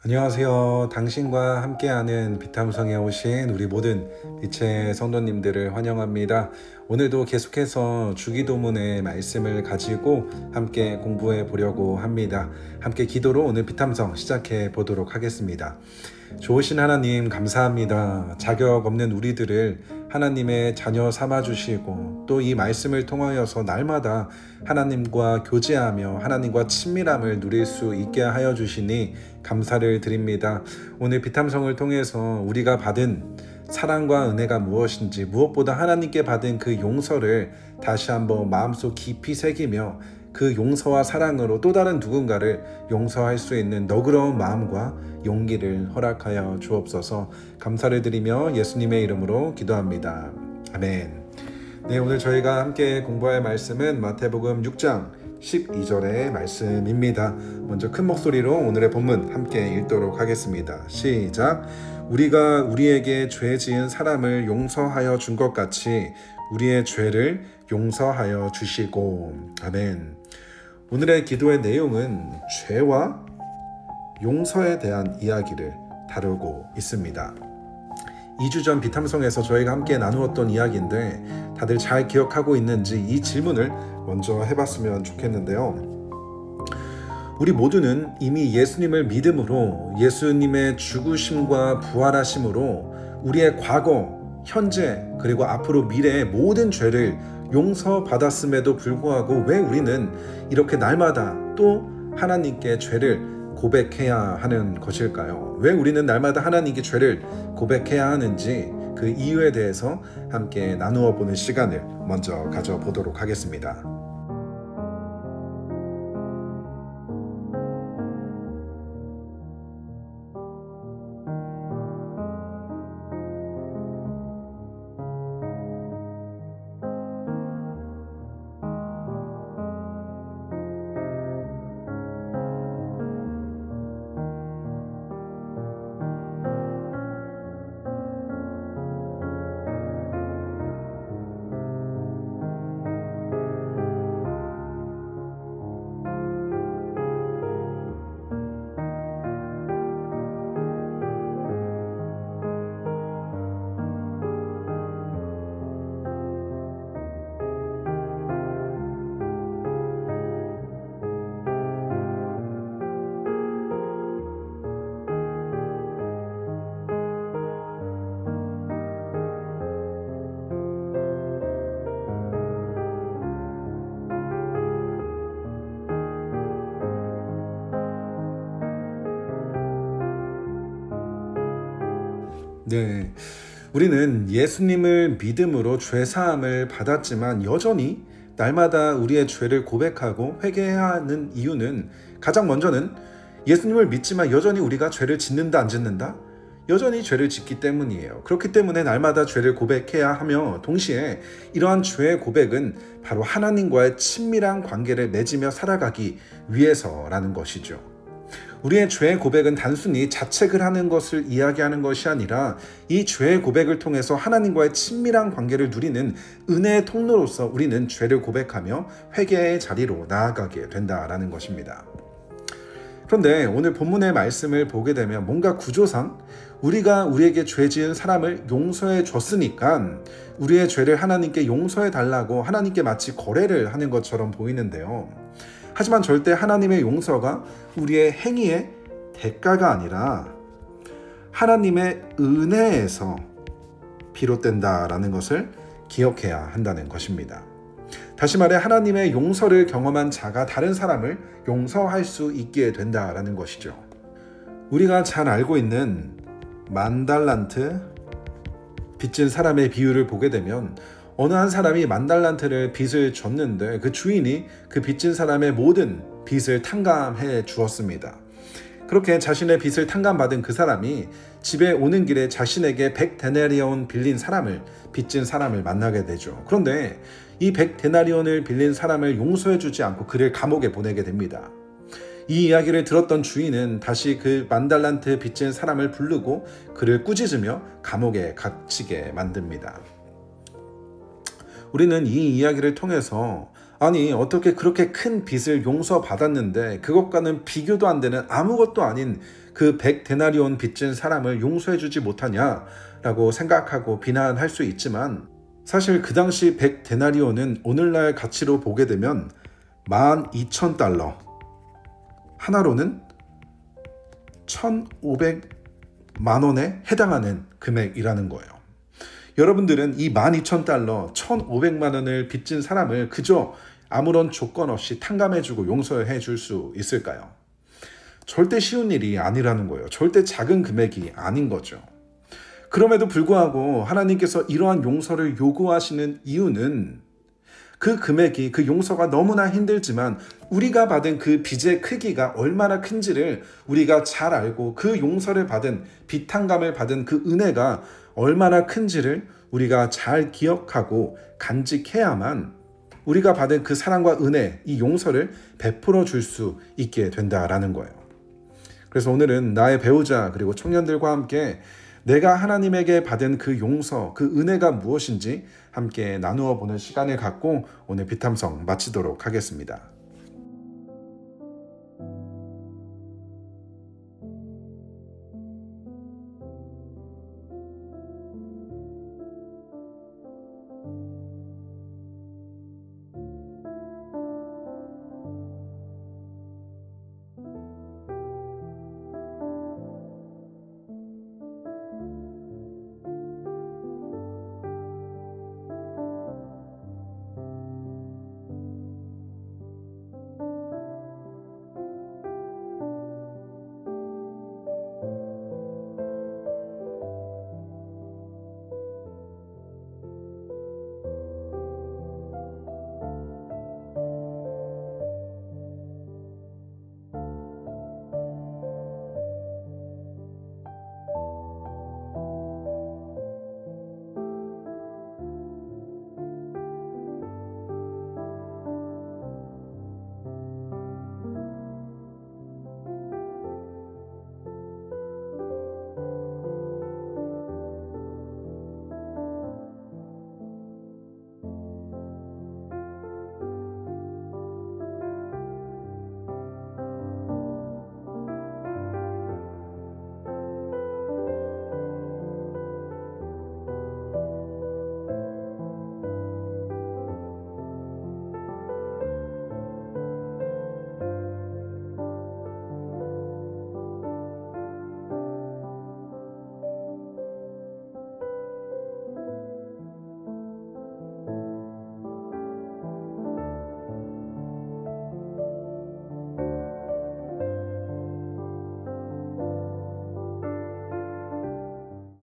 안녕하세요. 당신과 함께하는 비탐성에 오신 우리 모든 빛의 성도님들을 환영합니다. 오늘도 계속해서 주기도문의 말씀을 가지고 함께 공부해 보려고 합니다. 함께 기도로 오늘 비탐성 시작해 보도록 하겠습니다. 좋으신 하나님 감사합니다. 자격 없는 우리들을 하나님의 자녀 삼아주시고 또 이 말씀을 통하여서 날마다 하나님과 교제하며 하나님과 친밀함을 누릴 수 있게 하여 주시니 감사를 드립니다. 오늘 비탐성을 통해서 우리가 받은 사랑과 은혜가 무엇인지, 무엇보다 하나님께 받은 그 용서를 다시 한번 마음속 깊이 새기며 그 용서와 사랑으로 또 다른 누군가를 용서할 수 있는 너그러운 마음과 용기를 허락하여 주옵소서. 감사를 드리며 예수님의 이름으로 기도합니다. 아멘. 네, 오늘 저희가 함께 공부할 말씀은 마태복음 6장 12절의 말씀입니다. 먼저 큰 목소리로 오늘의 본문 함께 읽도록 하겠습니다. 시작. 우리가 우리에게 죄 지은 사람을 용서하여 준 것 같이 우리의 죄를 용서하여 주시고. 아멘. 오늘의 기도의 내용은 죄와 용서에 대한 이야기를 다루고 있습니다. 2주 전 비탐성에서 저희가 함께 나누었던 이야기인데 다들 잘 기억하고 있는지 이 질문을 먼저 해봤으면 좋겠는데요. 우리 모두는 이미 예수님을 믿음으로 예수님의 죽으심과 부활하심으로 우리의 과거, 현재 그리고 앞으로 미래의 모든 죄를 용서받았음에도 불구하고 왜 우리는 이렇게 날마다 또 하나님께 죄를 고백해야 하는 것일까요? 왜 우리는 날마다 하나님께 죄를 고백해야 하는지 그 이유에 대해서 함께 나누어 보는 시간을 먼저 가져보도록 하겠습니다. 네, 우리는 예수님을 믿음으로 죄사함을 받았지만 여전히 날마다 우리의 죄를 고백하고 회개해야 하는 이유는 가장 먼저는 예수님을 믿지만 여전히 우리가 죄를 짓는다 안 짓는다? 여전히 죄를 짓기 때문이에요. 그렇기 때문에 날마다 죄를 고백해야 하며 동시에 이러한 죄의 고백은 바로 하나님과의 친밀한 관계를 맺으며 살아가기 위해서라는 것이죠. 우리의 죄의 고백은 단순히 자책을 하는 것을 이야기하는 것이 아니라 이 죄의 고백을 통해서 하나님과의 친밀한 관계를 누리는 은혜의 통로로서 우리는 죄를 고백하며 회개의 자리로 나아가게 된다라는 것입니다. 그런데 오늘 본문의 말씀을 보게 되면 뭔가 구조상 우리가 우리에게 죄 지은 사람을 용서해 줬으니까 우리의 죄를 하나님께 용서해 달라고 하나님께 마치 거래를 하는 것처럼 보이는데요. 하지만 절대 하나님의 용서가 우리의 행위의 대가가 아니라 하나님의 은혜에서 비롯된다라는 것을 기억해야 한다는 것입니다. 다시 말해 하나님의 용서를 경험한 자가 다른 사람을 용서할 수 있게 된다라는 것이죠. 우리가 잘 알고 있는 10,000달란트 빚진 사람의 비유를 보게 되면 어느 한 사람이 10,000달란트를 빚을 졌는데 그 주인이 그 빚진 사람의 모든 빚을 탕감해 주었습니다. 그렇게 자신의 빚을 탕감받은 그 사람이 집에 오는 길에 자신에게 100데나리온 빌린 사람을, 빚진 사람을 만나게 되죠. 그런데 이 100데나리온을 빌린 사람을 용서해 주지 않고 그를 감옥에 보내게 됩니다. 이 이야기를 들었던 주인은 다시 그 10,000달란트 빚진 사람을 부르고 그를 꾸짖으며 감옥에 갇히게 만듭니다. 우리는 이 이야기를 통해서 아니 어떻게 그렇게 큰 빚을 용서받았는데 그것과는 비교도 안 되는 아무것도 아닌 그 100데나리온 빚진 사람을 용서해주지 못하냐라고 생각하고 비난할 수 있지만, 사실 그 당시 100데나리온은 오늘날 가치로 보게 되면 12,000달러, 하나로는 1,500만 원에 해당하는 금액이라는 거예요. 여러분들은 이 12,000달러, 1,500만 원을 빚진 사람을 그저 아무런 조건 없이 탕감해주고 용서해 줄 수 있을까요? 절대 쉬운 일이 아니라는 거예요. 절대 작은 금액이 아닌 거죠. 그럼에도 불구하고 하나님께서 이러한 용서를 요구하시는 이유는 그 금액이, 그 용서가 너무나 힘들지만 우리가 받은 그 빚의 크기가 얼마나 큰지를 우리가 잘 알고, 그 용서를 받은, 빚탕감을 받은 그 은혜가 얼마나 큰지를 우리가 잘 기억하고 간직해야만 우리가 받은 그 사랑과 은혜, 이 용서를 베풀어 줄 수 있게 된다라는 거예요. 그래서 오늘은 나의 배우자 그리고 청년들과 함께 내가 하나님에게 받은 그 용서, 그 은혜가 무엇인지 함께 나누어 보는 시간을 갖고 오늘 비탐성 마치도록 하겠습니다.